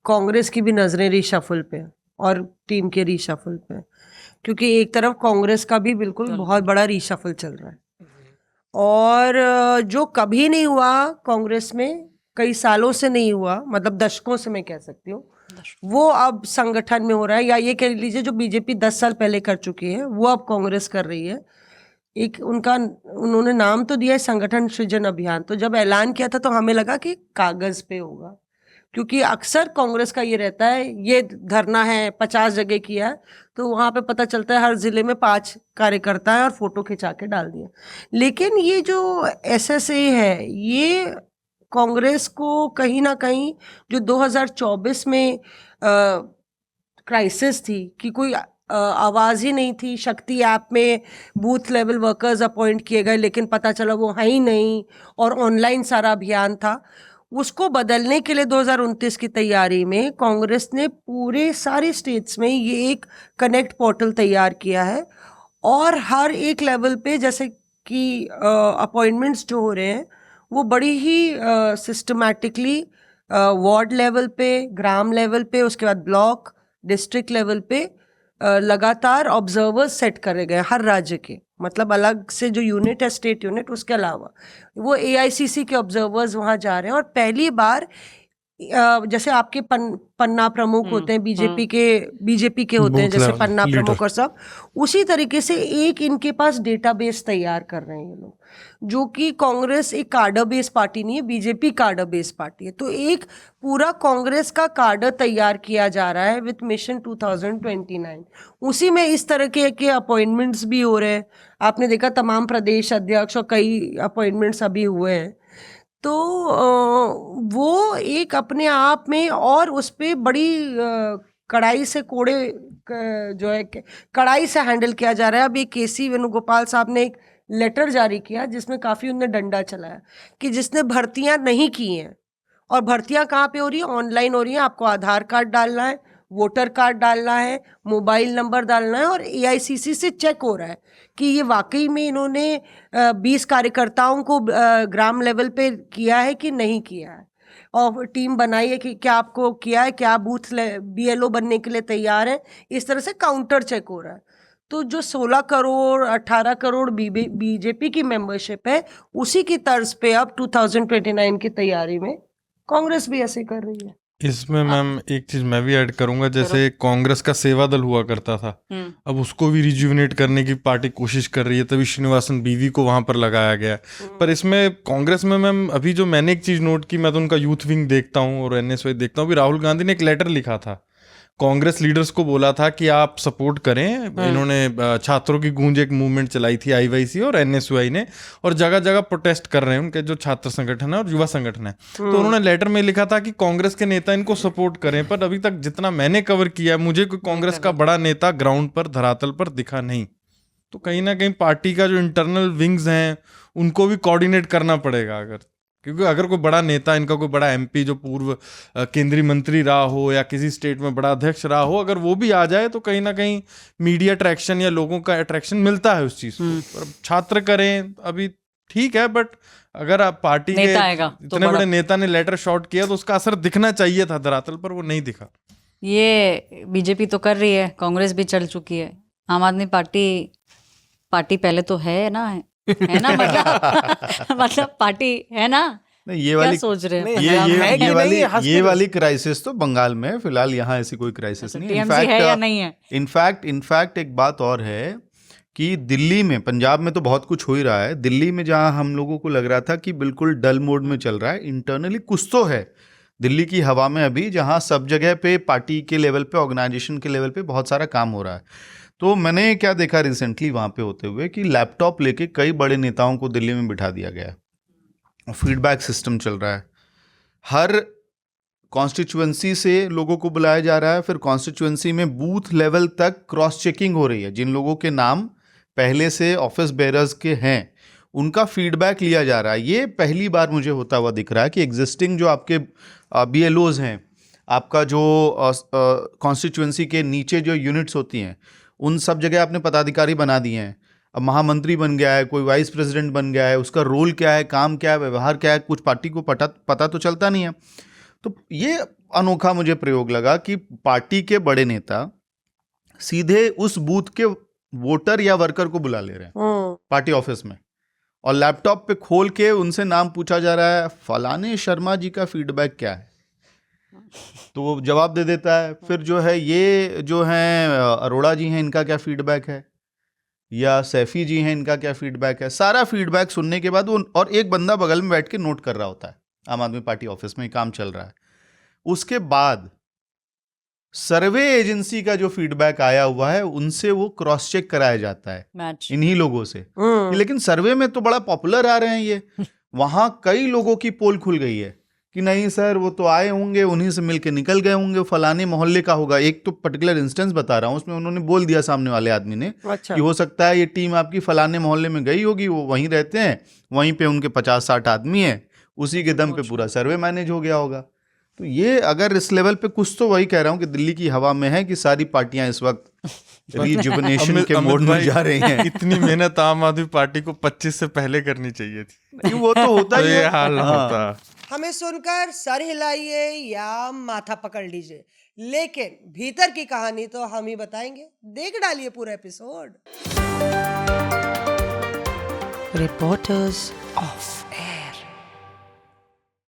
कांग्रेस की भी नजरें रीशफल पे और टीम के रीशफल पे, क्योंकि एक तरफ कांग्रेस का भी बिल्कुल बहुत बड़ा रीशफल चल रहा है और जो कभी नहीं हुआ कांग्रेस में, कई सालों से नहीं हुआ, मतलब दशकों से मैं कह सकती हूँ, वो अब संगठन में हो रहा है। या ये कह लीजिए जो बीजेपी 10 साल पहले कर चुकी है वो अब कांग्रेस कर रही है। एक उन्होंने नाम तो दिया है संगठन सृजन अभियान, तो जब ऐलान किया था तो हमें लगा कि कागज पे होगा, क्योंकि अक्सर कांग्रेस का ये रहता है ये धरना है 50 जगह किया है तो वहां पे पता चलता है हर जिले में 5 कार्यकर्ता है और फोटो खिंचा के डाल दिया। लेकिन ये जो एसएसए है ये कांग्रेस को कहीं ना कहीं, जो 2024 में क्राइसिस थी कि कोई आवाज ही नहीं थी, शक्ति ऐप में बूथ लेवल वर्कर्स अपॉइंट किए गए लेकिन पता चला वो है ही नहीं और ऑनलाइन सारा अभियान था, उसको बदलने के लिए 2029 की तैयारी में कांग्रेस ने पूरे सारे स्टेट्स में ये एक कनेक्ट पोर्टल तैयार किया है और हर एक लेवल पे जैसे कि अपॉइंटमेंट्स जो हो रहे हैं वो बड़ी ही सिस्टमैटिकली वार्ड लेवल पे, ग्राम लेवल पे, उसके बाद ब्लॉक डिस्ट्रिक्ट लेवल पे लगातार ऑब्जर्वर्स सेट करे गए हर राज्य के, मतलब अलग से जो यूनिट है स्टेट यूनिट उसके अलावा वो एआईसीसी के ऑब्जर्वर्स वहां जा रहे हैं। और पहली बार जैसे आपके पन्ना प्रमुख होते हैं बीजेपी के होते हैं जैसे पन्ना प्रमुख और सब, उसी तरीके से एक इनके पास डेटाबेस तैयार कर रहे हैं ये लोग, जो कि कांग्रेस एक कार्डर बेस पार्टी नहीं है, बीजेपी कार्डर बेस पार्टी है। तो एक पूरा कांग्रेस का कार्डर तैयार किया जा रहा है विथ मिशन 2029। उसी में इस तरह के अपॉइंटमेंट्स भी हो रहे हैं, आपने देखा तमाम प्रदेश अध्यक्ष और कई अपॉइंटमेंट्स अभी हुए हैं। तो वो एक अपने आप में, और उस पर बड़ी कड़ाई से जो है कड़ाई से हैंडल किया जा रहा है। अब ये केसी वेणुगोपाल साहब ने एक लेटर जारी किया जिसमें काफ़ी उनने डंडा चलाया कि जिसने भर्तियां नहीं की हैं, और भर्तियां कहाँ पे हो रही है, ऑनलाइन हो रही है, आपको आधार कार्ड डालना है, वोटर कार्ड डालना है, मोबाइल नंबर डालना है और एआईसीसी से चेक हो रहा है कि ये वाकई में इन्होंने 20 कार्यकर्ताओं को ग्राम लेवल पे किया है कि नहीं किया है, और टीम बनाई है कि क्या आपको किया है, क्या बूथ बीएलओ बनने के लिए तैयार है, इस तरह से काउंटर चेक हो रहा है। तो जो 16 करोड़ 18 करोड़ बीजेपी की मेंबरशिप है, उसी की तर्ज पे अब 2029 की तैयारी में कांग्रेस भी ऐसे कर रही है। इसमें मैम एक चीज मैं भी ऐड करूंगा, जैसे कांग्रेस का सेवा दल हुआ करता था, अब उसको भी रिजुविनेट करने की पार्टी कोशिश कर रही है, तभी श्रीनिवासन बीवी को वहां पर लगाया गया। पर इसमें कांग्रेस में मैम अभी जो मैंने एक चीज नोट की, मैं तो उनका यूथ विंग देखता हूँ और एनएसवाई देखता हूँ, राहुल गांधी ने एक लेटर लिखा था, कांग्रेस लीडर्स को बोला था कि आप सपोर्ट करें। इन्होंने छात्रों की गूंज एक मूवमेंट चलाई थी आईवाईसी और एनएसयूआई ने, और जगह जगह प्रोटेस्ट कर रहे हैं उनके जो छात्र संगठन है और युवा संगठन है। तो उन्होंने लेटर में लिखा था कि कांग्रेस के नेता इनको सपोर्ट करें, पर अभी तक जितना मैंने कवर किया मुझे कोई कांग्रेस का बड़ा नेता ग्राउंड पर धरातल पर दिखा नहीं। तो कहीं ना कहीं पार्टी का जो इंटरनल विंग्स हैं उनको भी कोऑर्डिनेट करना पड़ेगा, क्योंकि अगर कोई बड़ा नेता, इनका कोई बड़ा एमपी जो पूर्व केंद्रीय मंत्री रहा हो या किसी स्टेट में बड़ा अध्यक्ष रहा हो, अगर वो भी आ जाए तो कहीं ना कहीं मीडिया अट्रैक्शन या लोगों का अट्रैक्शन मिलता है उस चीज को। पर छात्र करें अभी ठीक है, बट अगर आप पार्टी के इतने बड़े नेता ने लेटर शॉर्ट किया तो उसका असर दिखना चाहिए था धरातल पर, वो नहीं दिखा। ये बीजेपी तो कर रही है, कांग्रेस भी चल चुकी है, आम आदमी पार्टी पहले तो है ना मतलब पार्टी है ना। नहीं, ये वाली सोच रहे हैं ये वाली क्राइसिस तो बंगाल में फिलहाल, यहाँ ऐसी कोई क्राइसिस नहीं है। इनफैक्ट एक बात और है कि दिल्ली में, पंजाब में तो बहुत कुछ हो ही रहा है, दिल्ली में जहाँ हम लोगों को लग रहा था कि बिल्कुल डल मोड में चल रहा है, इंटरनली कुछ तो है दिल्ली की हवा में अभी, जहाँ सब जगह पे पार्टी के लेवल पे, ऑर्गेनाइजेशन के लेवल पे बहुत सारा काम हो रहा है। तो मैंने क्या देखा रिसेंटली वहाँ पे होते हुए कि लैपटॉप लेके कई बड़े नेताओं को दिल्ली में बिठा दिया गया है, फीडबैक सिस्टम चल रहा है, हर कॉन्स्टिट्यूएंसी से लोगों को बुलाया जा रहा है, फिर कॉन्स्टिट्यूएंसी में बूथ लेवल तक क्रॉस चेकिंग हो रही है, जिन लोगों के नाम पहले से ऑफिस बेरर्स के हैं उनका फीडबैक लिया जा रहा है। ये पहली बार मुझे होता हुआ दिख रहा है कि एग्जिस्टिंग जो आपके बीएलओज हैं, आपका जो कॉन्स्टिट्यूएंसी के नीचे जो यूनिट्स होती हैं, उन सब जगह आपने पदाधिकारी बना दिए हैं। अब महामंत्री बन गया है, कोई वाइस प्रेसिडेंट बन गया है, उसका रोल क्या है, काम क्या है, व्यवहार क्या है, कुछ पार्टी को पता तो चलता नहीं है। तो ये अनोखा मुझे प्रयोग लगा कि पार्टी के बड़े नेता सीधे उस बूथ के वोटर या वर्कर को बुला ले रहे हैं पार्टी ऑफिस में, और लैपटॉप पे खोल के उनसे नाम पूछा जा रहा है, फलाने शर्मा जी का फीडबैक क्या है, तो वो जवाब दे देता है। फिर जो है ये जो हैं अरोड़ा जी हैं, इनका क्या फीडबैक है, या सैफी जी हैं, इनका क्या फीडबैक है। सारा फीडबैक सुनने के बाद वो, और एक बंदा बगल में बैठ के नोट कर रहा होता है, आम आदमी पार्टी ऑफिस में काम चल रहा है। उसके बाद सर्वे एजेंसी का जो फीडबैक आया हुआ है उनसे वो क्रॉस चेक कराया जाता है मैच इन्हीं लोगों से। लेकिन सर्वे में तो बड़ा पॉपुलर आ रहे हैं ये, वहां कई लोगों की पोल खुल गई है कि नहीं सर वो तो आए होंगे, उन्हीं से मिलके निकल गए होंगे, फलाने मोहल्ले का होगा। एक तो पर्टिकुलर इंस्टेंस बता रहा हूँ, उसमें उन्होंने बोल दिया सामने वाले आदमी ने अच्छा। कि हो सकता है ये टीम आपकी फलाने मोहल्ले में गई होगी, वो वहीं रहते हैं, वहीं पे उनके 50-60 आदमी हैं, उसी के दम पे पूरा सर्वे मैनेज हो गया होगा। तो ये अगर इस लेवल पे कुछ, तो वही कह रहा हूँ कि दिल्ली की हवा में है कि सारी पार्टियां इस वक्त रिजुवनेशन के मोड में जा रही हैं। इतनी मेहनत आम आदमी पार्टी को 25 से पहले करनी चाहिए थी, वो तो होता ही ये है। हाल ना होता। हमें सुनकर सर हिलाइए या माथा पकड़ लीजिए, लेकिन भीतर की कहानी तो हम ही बताएंगे। देख डालिए पूरा एपिसोड। Reporters of.